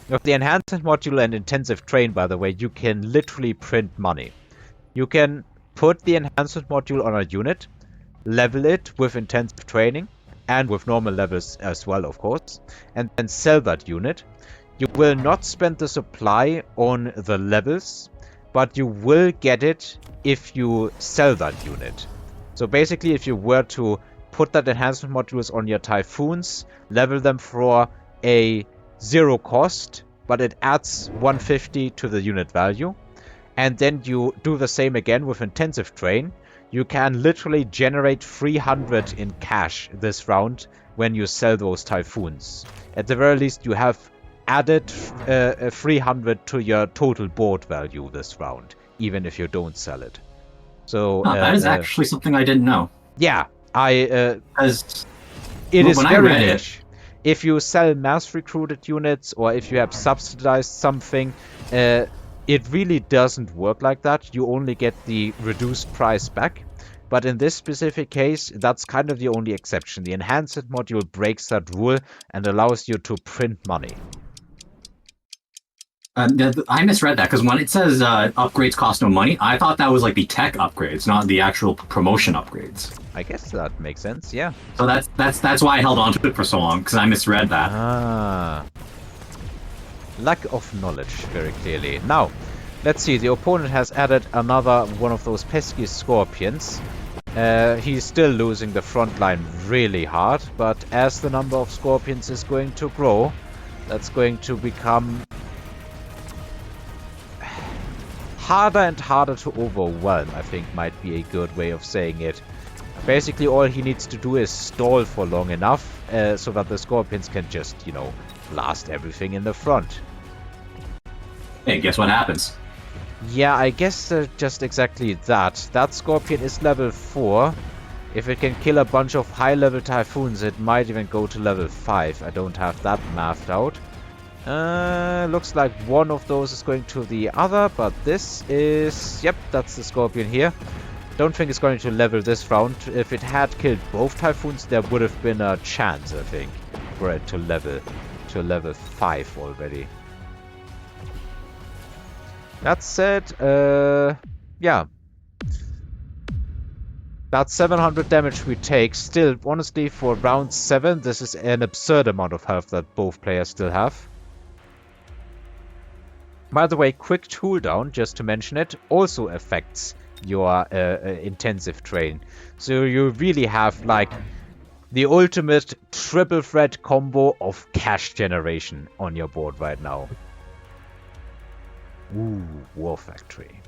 With the enhancement module and intensive train, by the way, you can literally print money. You can put the enhancement module on a unit, level it with intensive training, and with normal levels as well, of course, and then sell that unit. You will not spend the supply on the levels, but you will get it if you sell that unit. So basically, if you were to put that enhancement modules on your Typhoons, level them for a 0 cost, but it adds 150 to the unit value, and then you do the same again with intensive train, you can literally generate 300 in cash this round when you sell those Typhoons. At the very least, you have added 300 to your total board value this round, even if you don't sell it. So that is actually something I didn't know. Yeah, it when is I very read niche. If you sell mass recruited units or if you have subsidized something, it really doesn't work like that. You only get the reduced price back. But in this specific case, that's kind of the only exception. The enhanced module breaks that rule and allows you to print money. I misread that because when it says upgrades cost no money, I thought that was like the tech upgrades, not the actual promotion upgrades. I guess that makes sense, yeah. So that's why I held on to it for so long, because I misread that. Ah. Lack of knowledge, very clearly. Now, let's see, the opponent has added another one of those pesky Scorpions. He's still losing the front line really hard, but as the number of Scorpions is going to grow, that's going to become harder and harder to overwhelm, I think might be a good way of saying it. Basically, all he needs to do is stall for long enough so that the Scorpions can just, you know, blast everything in the front. Hey, guess what happens? Yeah, I guess just exactly that. That Scorpion is level 4. If it can kill a bunch of high-level Typhoons, it might even go to level 5. I don't have that mapped out. Looks like one of those is going to the other, but this is... Yep, that's the Scorpion here. Don't think it's going to level this round. If it had killed both Typhoons, there would have been a chance, I think, for it to level 5 already. That said, yeah. That's 700 damage we take. Still, honestly, for round 7, this is an absurd amount of health that both players still have. By the way, quick cooldown, just to mention it, also affects your intensive train. So you really have, like, the ultimate triple threat combo of cash generation on your board right now. Ooh, War Factory.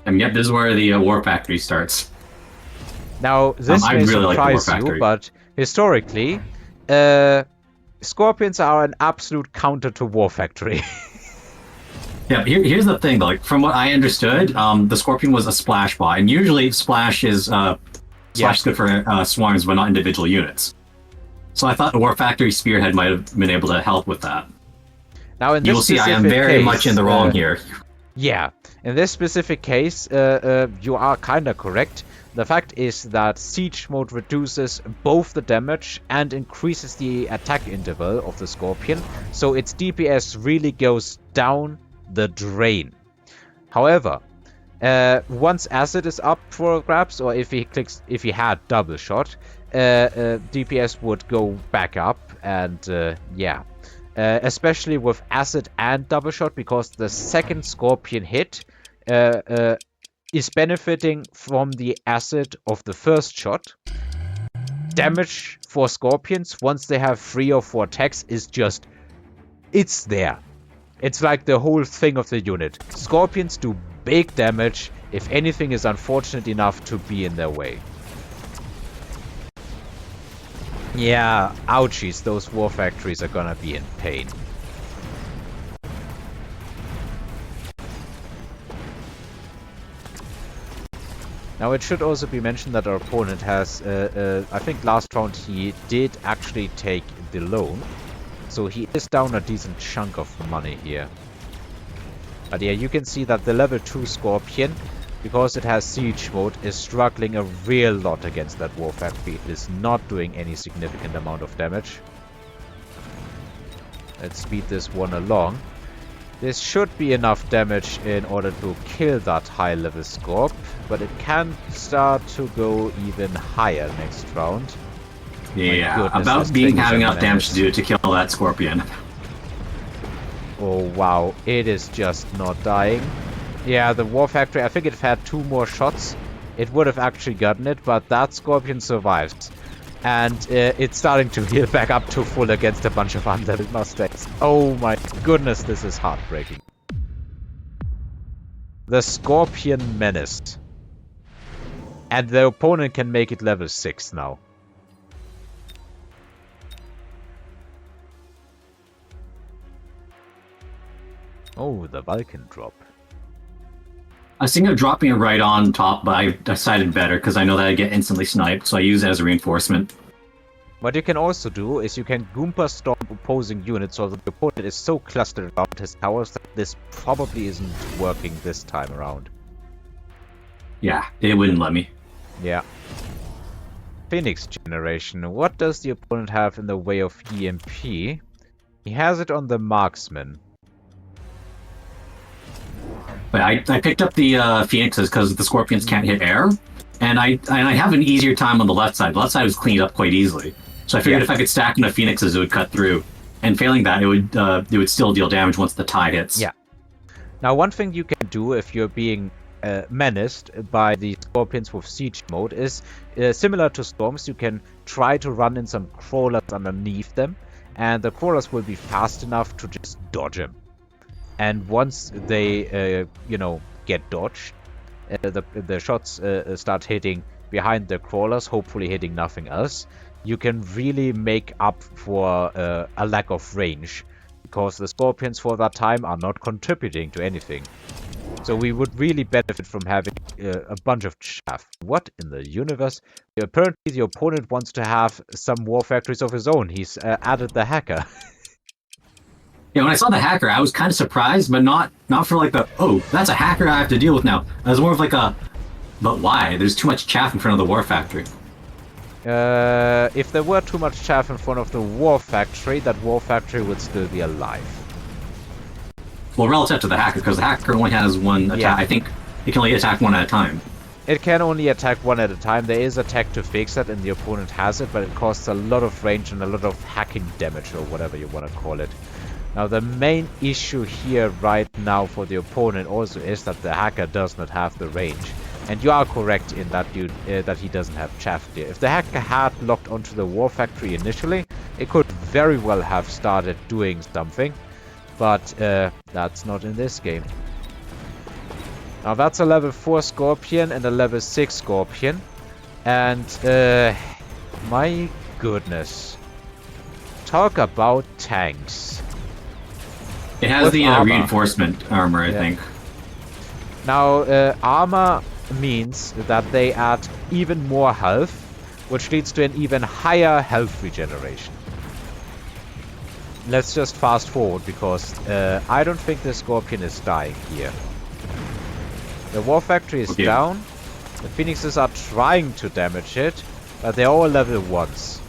And yep, this is where the War Factory starts. Now, this may really surprise you, but historically, Scorpions are an absolute counter to War Factory. Yeah, here's the thing, though. Like, from what I understood, the Scorpion was a splash bot, and usually splash is good for swarms, but not individual units. So I thought the War Factory Spearhead might have been able to help with that. Now, in this you will see, I am very much in the wrong here. Yeah, in this specific case, you are kinda correct. The fact is that Siege Mode reduces both the damage and increases the attack interval of the Scorpion, so its DPS really goes down the drain. However, once Acid is up for grabs, or if he had double shot, DPS would go back up, and yeah. Especially with Acid and double shot, because the second Scorpion hit is benefiting from the Acid of the first shot. Damage for Scorpions, once they have 3 or 4 attacks, is just... it's there. It's like the whole thing of the unit. Scorpions do big damage if anything is unfortunate enough to be in their way. Yeah, ouchies, those War Factories are gonna be in pain. Now, it should also be mentioned that our opponent has, I think last round he did actually take the loan. So he is down a decent chunk of money here. But yeah, you can see that the level 2 Scorpion, because it has Siege Mode, is struggling a real lot against that War Factory. It is not doing any significant amount of damage. Let's speed this one along. This should be enough damage in order to kill that high level Scorp, but it can start to go even higher next round. Yeah, goodness, about this being thing is having enough a damage to menace. do to kill that Scorpion. Oh wow, it is just not dying. Yeah, the War Factory, I think if it had 2 more shots, it would have actually gotten it, but that Scorpion survives. And it's starting to heal back up to full against a bunch of unleveled Mustangs. Oh my goodness, this is heartbreaking. The Scorpion menaced. And the opponent can make it level 6 now. Oh, the Vulcan drop. I was thinking of dropping it right on top, but I decided better because I know that I get instantly sniped, so I use it as a reinforcement. What you can also do is you can Goomba Storm opposing units so that the opponent is so clustered around his towers that this probably isn't working this time around. Yeah, it wouldn't let me. Yeah. Phoenix generation. What does the opponent have in the way of EMP? He has it on the marksman. But I picked up the Phoenixes because the Scorpions can't hit air, and I have an easier time on the left side. The left side was cleaned up quite easily, so I figured if I could stack enough Phoenixes, it would cut through. And failing that, it would still deal damage once the tie hits. Yeah. Now, one thing you can do if you're being menaced by the Scorpions with siege mode is similar to Storms. You can try to run in some crawlers underneath them, and the crawlers will be fast enough to just dodge him. And once they, get dodged, the shots start hitting behind the crawlers, hopefully hitting nothing else, you can really make up for a lack of range, because the Scorpions for that time are not contributing to anything. So we would really benefit from having a bunch of chaff. What in the universe? Apparently the opponent wants to have some war factories of his own. He's added the hacker. Yeah, when I saw the hacker, I was kind of surprised, but not for like the, oh, that's a hacker I have to deal with now. It was more of like a, but why? There's too much chaff in front of the war factory. If there were too much chaff in front of the war factory, that war factory would still be alive. Well, relative to the hacker, because the hacker only has one attack. Yeah. I think it can only attack one at a time. It can only attack one at a time. There is a tech to fix that, and the opponent has it, but it costs a lot of range and a lot of hacking damage, or whatever you want to call it. Now, the main issue here right now for the opponent also is that the hacker does not have the range. And you are correct in that that he doesn't have chaff there. If the hacker had locked onto the war factory initially, it could very well have started doing something. But that's not in this game. Now, that's a level 4 Scorpion and a level 6 Scorpion. And, my goodness. Talk about tanks. It has With the armor. reinforcement armor, I think. Now, armor means that they add even more health, which leads to an even higher health regeneration. Let's just fast forward, because I don't think the Scorpion is dying here. The War Factory is down. The Phoenixes are trying to damage it, but they're all level 1s.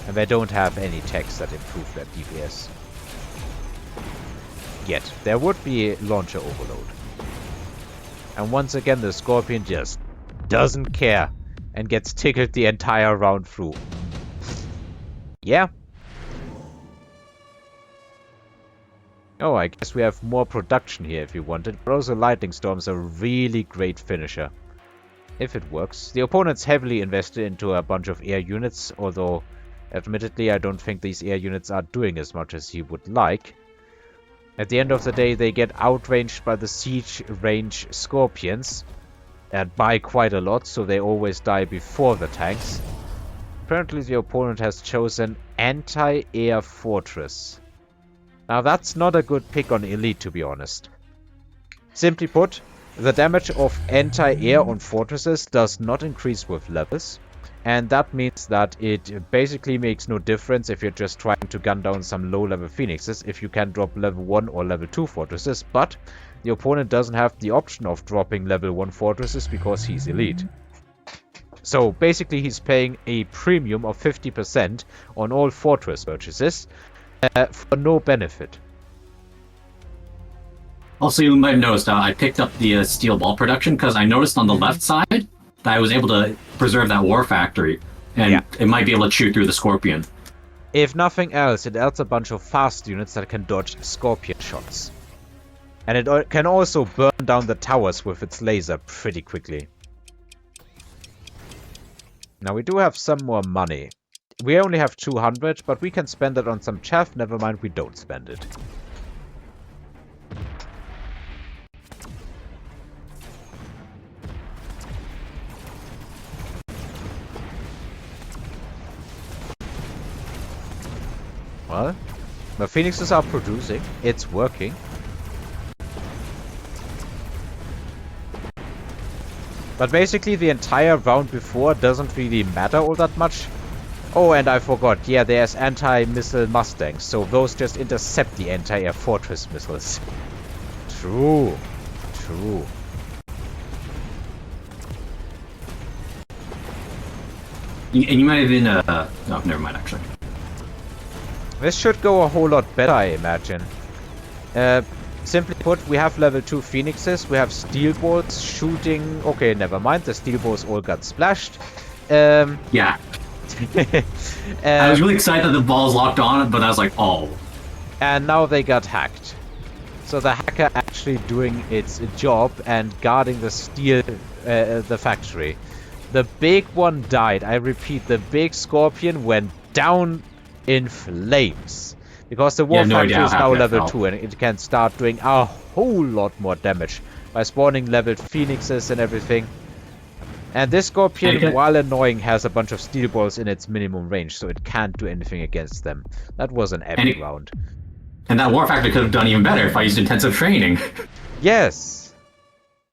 And they don't have any techs that improve their DPS. Yet. There would be launcher overload. And once again, the Scorpion just doesn't care and gets tickled the entire round through. Yeah. Oh, I guess we have more production here if you want it. But also Lightning Storm's a really great finisher. If it works. The opponent's heavily invested into a bunch of air units, although admittedly I don't think these air units are doing as much as he would like. At the end of the day, they get outranged by the siege range Scorpions. And by quite a lot, so they always die before the tanks. Apparently the opponent has chosen Anti-Air Fortress. Now that's not a good pick on Elite, to be honest. Simply put, the damage of anti-air on fortresses does not increase with levels. And that means that it basically makes no difference if you're just trying to gun down some low-level Phoenixes if you can drop level 1 or level 2 fortresses, but the opponent doesn't have the option of dropping level 1 fortresses because he's elite. So basically he's paying a premium of 50% on all fortress purchases, for no benefit. Also, you might have noticed I picked up the steel ball production because I noticed on the left side that I was able to preserve that war factory, and it might be able to shoot through the Scorpion. If nothing else, it adds a bunch of fast units that can dodge Scorpion shots. And it can also burn down the towers with its laser pretty quickly. Now we do have some more money. We only have 200, but we can spend it on some chaff. Never mind, we don't spend it. Well, the phoenixes are producing. It's working. But basically the entire round before doesn't really matter all that much. Oh, and I forgot. Yeah, there's anti-missile Mustangs, so those just intercept the anti-air fortress missiles. True. True. And you might have been, oh, never mind, actually. This should go a whole lot better, I imagine. Simply put, we have level 2 phoenixes, we have steel bolts shooting... Okay, never mind, the steel bolts all got splashed. Yeah. I was really excited that the balls locked on, but I was like, oh. And now they got hacked. So the hacker actually doing its job and guarding the steel, the factory. The big one died. I repeat, the big Scorpion went down in flames. Because the war factory is now level 2 and it can start doing a whole lot more damage by spawning leveled phoenixes and everything. And this Scorpion, while annoying, has a bunch of steel balls in its minimum range, so it can't do anything against them. That was an epic round. And that war factory could have done even better if I used intensive training. Yes!